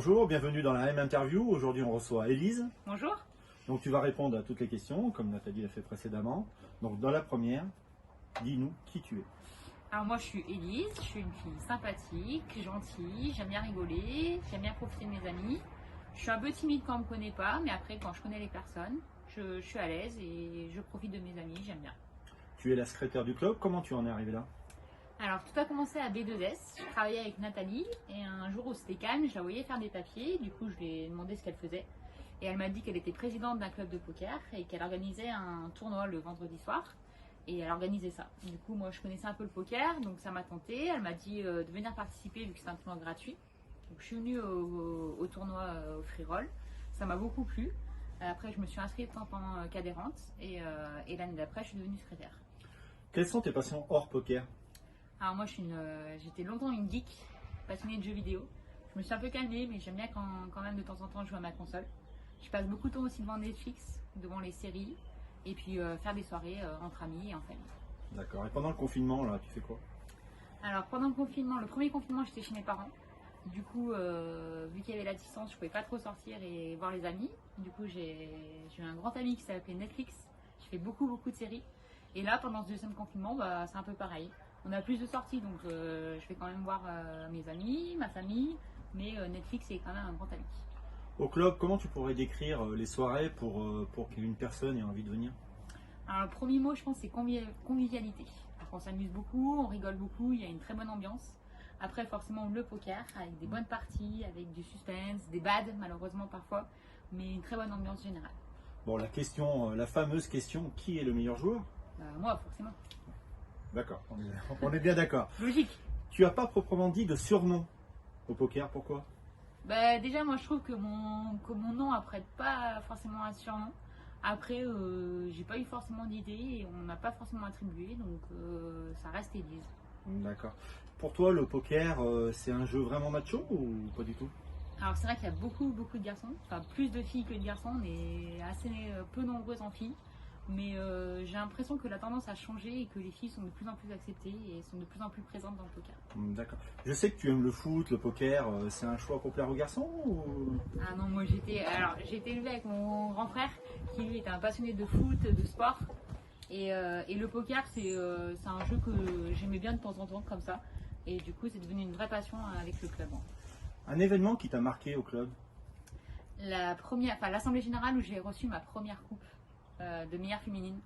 Bonjour, bienvenue dans la même interview. Aujourd'hui, on reçoit Élise. Bonjour. Donc, tu vas répondre à toutes les questions, comme Nathalie l'a fait précédemment. Donc, dans la première, dis-nous qui tu es. Alors moi je suis Élise, je suis une fille sympathique, gentille, j'aime bien rigoler, j'aime bien profiter de mes amis. Je suis un peu timide quand on me connaît pas, mais après quand je connais les personnes, je suis à l'aise et je profite de mes amis, j'aime bien. Tu es la secrétaire du club. Comment tu en es arrivée là? Alors tout a commencé à B2S, je travaillais avec Nathalie et un jour où c'était calme, je la voyais faire des papiers, du coup je lui ai demandé ce qu'elle faisait. Et elle m'a dit qu'elle était présidente d'un club de poker et qu'elle organisait un tournoi le vendredi soir. Et elle organisait ça. Du coup, moi, je connaissais un peu le poker, donc ça m'a tenté. Elle m'a dit de venir participer vu que c'est un tournoi gratuit. Donc, je suis venue au tournoi au free roll. Ça m'a beaucoup plu. Après, je me suis inscrite en tant qu'adhérente et l'année d'après, je suis devenue secrétaire. Quelles sont tes passions hors poker? Alors moi, j'étais longtemps une geek, passionnée de jeux vidéo. Je me suis un peu calmée, mais j'aime bien quand même de temps en temps jouer à ma console. Je passe beaucoup de temps aussi devant Netflix, devant les séries. Et puis faire des soirées entre amis et en famille. D'accord. Et pendant le confinement, là, tu fais quoi? Alors pendant le confinement, le premier confinement, j'étais chez mes parents. Du coup, vu qu'il y avait la distance, je pouvais pas trop sortir et voir les amis. Du coup, j'ai eu un grand ami qui s'appelait Netflix. Je fais beaucoup de séries. Et là, pendant ce deuxième confinement, bah, c'est un peu pareil. On a plus de sorties, donc je vais quand même voir mes amis, ma famille. Mais Netflix est quand même un grand ami. Au club, comment tu pourrais décrire les soirées pour qu'une personne ait envie de venir? Alors, le premier mot, je pense, c'est convivialité. On s'amuse beaucoup, on rigole beaucoup, il y a une très bonne ambiance. Après, forcément, le poker, avec des bonnes parties, avec du suspense, des bads, malheureusement parfois, mais une très bonne ambiance générale. Bon, la fameuse question, qui est le meilleur joueur? Moi, forcément. D'accord, on est bien d'accord. Logique. Tu n'as pas proprement dit de surnom au poker, pourquoi? Déjà, moi, je trouve que mon nom apprête pas forcément à ce surnom. Après, j'ai pas eu forcément d'idée et on n'a pas forcément attribué, donc ça reste Élise. D'accord. Pour toi, le poker, c'est un jeu vraiment macho ou pas du tout? Alors c'est vrai qu'il y a beaucoup de garçons, enfin plus de filles que de garçons, on est assez peu nombreuses en filles. Mais j'ai l'impression que la tendance a changé et que les filles sont de plus en plus acceptées et sont de plus en plus présentes dans le poker. D'accord. Je sais que tu aimes le foot, le poker, c'est un choix pour plaire aux garçons ou... Ah non, moi j'ai été élevée avec mon grand frère qui lui était un passionné de foot, de sport. Et le poker c'est un jeu que j'aimais bien de temps en temps comme ça. Et du coup c'est devenu une vraie passion avec le club. Un événement qui t'a marqué au club? L'assemblée générale où j'ai reçu ma première coupe de meilleure féminine.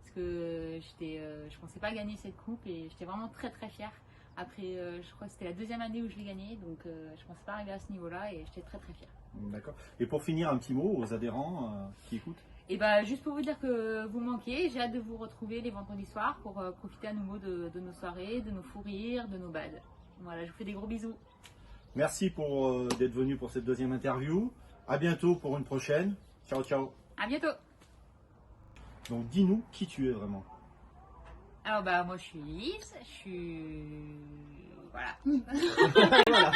Parce que je pensais pas gagner cette coupe et j'étais vraiment très fière. Après, je crois que c'était la deuxième année où je l'ai gagnée, donc je pensais pas arriver à ce niveau-là et j'étais très fière. D'accord. Et pour finir, un petit mot aux adhérents qui écoutent? Et bah, juste pour vous dire que vous manquez, j'ai hâte de vous retrouver les vendredis soirs pour profiter à nouveau de nos soirées, de nos fous rires, de nos bads. Voilà, je vous fais des gros bisous. Merci d'être venu pour cette deuxième interview. À bientôt pour une prochaine. Ciao, ciao. À bientôt. Donc dis-nous qui tu es vraiment. Alors bah moi je suis Lise, je suis... Voilà. Voilà.